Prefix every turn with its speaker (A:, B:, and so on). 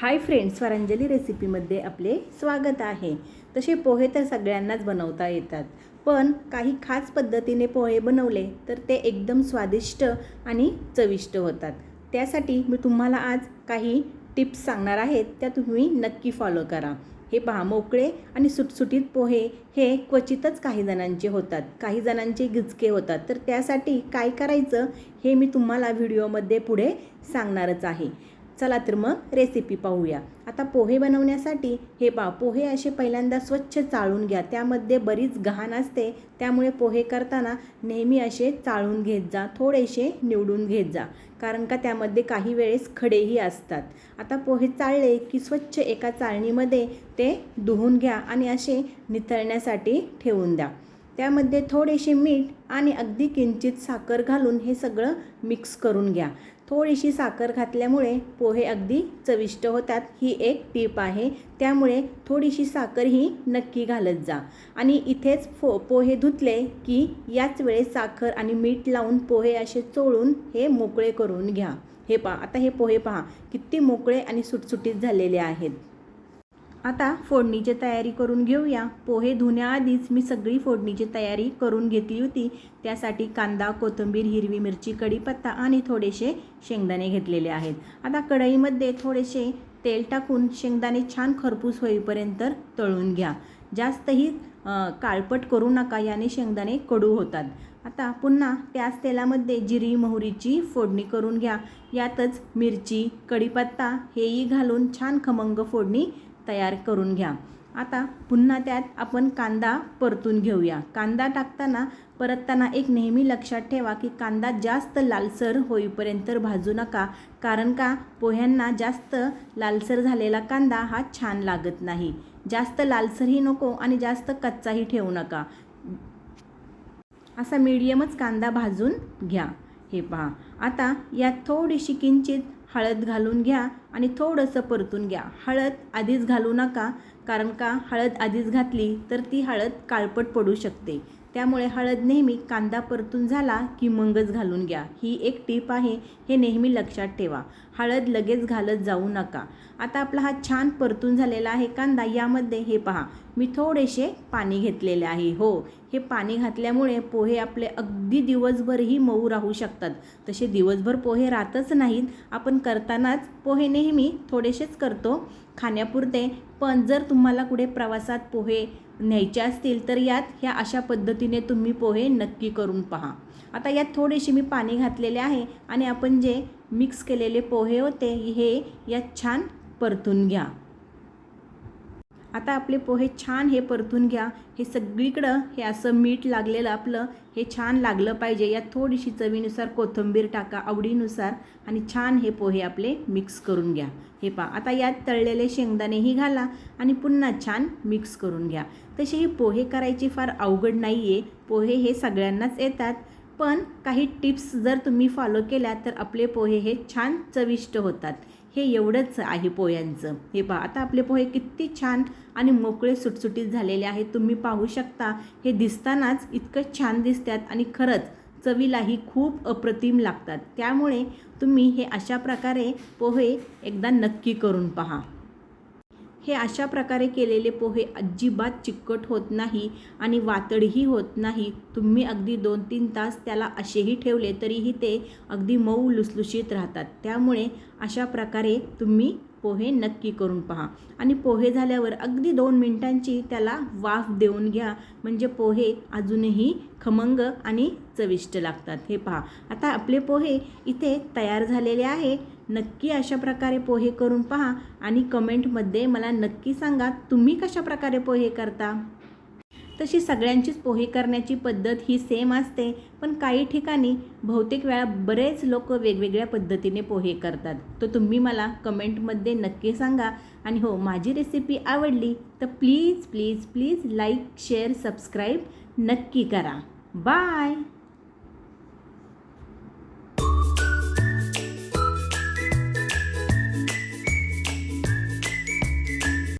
A: Hi friends, Swaranjali रेसिपीमध्ये आपले स्वागत आहे। तसे पोहे तर सगळ्यांनाच बनवता येतात, पण काही खास पद्धतीने पोहे बनवले तर ते एकदम स्वादिष्ट आणि चविष्ट होतात। त्यासाठी मी तुम्हाला आज काही टिप्स सांगणार आहे, त्या तुम्ही नक्की फॉलो करा। हे पहा, मोकळे आणि सुटसुटीत पोहे हे क्वचितच काही जणांचे होतात, काही जणांचे गिचके होतात। तर त्यासाठी काय करायचं हे मी तुम्हाला व्हिडिओमध्ये पुढे सांगणारच आहे। चला तर मग रेसिपी पाहूया। आता पोहे बनवण्यासाठी हे पहा, पोहे असे पहिल्यांदा स्वच्छ चाळून घ्या। त्यामध्ये बरीच घाण असते, त्यामुळे पोहे करताना नेहमी असे चाळून घेत जा, थोडेसे निवडून घेत जा, कारण का त्यामध्ये काही वेळेस खडेही असतात। आता पोहे चाळले की स्वच्छ एका चाळणीमध्ये ते धुवून घ्या आणि असे निथळण्यासाठी ठेवून द्या। त्यामध्ये थोडेसे मीठ आणि अगदी किंचित साखर घालून हे सगळं मिक्स करून घ्या। थोडीशी साखर घातल्यामुळे पोहे अगदी चविष्ट होतात, ही एक टीप आहे। त्यामुळे थोडीशी साखर ही नक्की घालत जा। आणि इथेच पोहे धुतले की याच वेळेस साखर आणि मीठ लावून पोहे असे चोळून हे मोकळे करून घ्या। हे पहा, आता हे पोहे पहा किती मोकळे आणि सुटसुटीत झालेले आहेत। आता फोडणीची तयारी करून घेऊया। पोहे धुण्याआधीच मी सगळी फोडणीची तयारी करून घेतली होती। त्यासाठी कांदा, कोथिंबीर, हिरवी मिरची, कढीपत्ता आणि थोडेसे शेंगदाणे घेतलेले आहेत। आता कढईमध्ये थोडेसे तेल टाकून शेंगदाणे छान खरपूस होईपर्यंत तळून घ्या। जास्तही काळपट करू नका, याने शेंगदाणे कडू होतात। आता पुन्हा त्याच तेलामध्ये जिरी मोहरीची फोडणी करून घ्या। यातच मिरची, कढीपत्ता हेही घालून छान खमंग फोडणी तयार करून घ्या। आता पुन्हा त्यात आपण कांदा परतून घेऊया। कांदा टाकताना परतताना एक नेहमी लक्षात ठेवा की कांदा जास्त लालसर होईपर्यंत भाजू नका, कारण का पोह्यांना जास्त लालसर झालेला कांदा हा छान लागत नाही। जास्त लालसरही नको आणि जास्त कच्चाही ठेवू नका, असा मीडियमच कांदा भाजून घ्या। हे पहा, आता यात थोडीशी किंचित हळद घालून घ्या आणि थोडंसं परतून घ्या। हळद आधीच घालू नका, कारण का हळद आधीच घातली तर ती हळद काळपट पडू शकते। त्यामुळे हळद नेहमी कांदा परतून झाला की मगच घालून घ्या, ही एक टीप आहे, हे नेहमी लक्षात ठेवा। हळद लगेच घालत जाऊ नका। आता आपला हा छान परतून झालेला आहे कांदा। यामध्ये हे पहा, मी थोडेसे पाणी घेतलेले आहे। हो, हे पाणी घातल्यामुळे पोहे आपले अगदी दिवसभरही मऊ राहू शकतात। तसे दिवसभर पोहे राहतच नाहीत, आपण करतानाच पोहे नेहमी थोडेसेच करतो खाण्यापुरते। पण जर तुम्हाला कुठे प्रवासात पोहे न्यायचे असतील तर यात ह्या अशा पद्धतीने तुम्ही पोहे नक्की करून पहा। आता यात थोडेसे मी पाणी घातलेले आहे आणि आपण जे मिक्स केलेले पोहे होते हे यात छान परतून घ्या। आता आपले पोहे छान हे परतून घ्या। हे सगळीकडं हे असं मीठ लागलेलं आपलं हे छान लागलं पाहिजे। यात थोडीशी चवीनुसार कोथिंबीर टाका आवडीनुसार आणि छान हे पोहे आपले मिक्स करून घ्या। हे पहा, आता यात तळलेले शेंगदाणेही घाला आणि पुन्हा छान मिक्स करून घ्या। तसे ही पोहे करायची फार अवघड नाही आहे, पोहे हे सगळ्यांनाच येतात। पण काही टिप्स जर तुम्ही फॉलो केल्या तर आपले पोहे हे छान चविष्ट होतात। हे एवढंच आहे पोह्यांचं। हे पहा, आता आपले पोहे किती छान आणि मोकळे सुटसुटीत झालेले आहेत, तुम्ही पाहू शकता। हे दिसतानाच इतकं छान दिसतात आणि खरंच चवीलाही खूप अप्रतिम लागतात। त्यामुळे तुम्ही हे अशा प्रकारे पोहे एकदा नक्की करून पहा। हे अशा प्रकारे केलेले पोहे अजिबात चिकट होत नाही आणि वातडही होत नाही। तुम्ही अगदी 2-3 तास त्याला असेही ठेवले तरीही ते अगदी मऊ लुसलुशीत राहतात। त्यामुळे अशा प्रकारे तुम्ही पोहे नक्की करून पहा आणि पोहे झाल्यावर अगदी 2 मिनिटांची त्याला वाफ देऊन घ्या, म्हणजे पोहे अजूनही खमंग आणि चविष्ट लागतात। हे पहा, आता आपले पोहे इथे तयार झालेले आहे। नक्की अशा प्रकारे पोहे करून पहा आणि कमेंटमध्ये मला नक्की सांगा तुम्ही कशा प्रकारे पोहे करता। तशी सगळ्यांचीच पोहे करण्याची पद्धत ही सेम असते, पण काही ठिकाणी बहुतेक वेळा बरेच लोक वेगवेगळ्या पद्धतीने पोहे करतात। तर तुम्ही मला कमेंटमध्ये नक्की सांगा। आणि हो, माझी रेसिपी आवडली तर please please please like, share, subscribe नक्की करा। बाय।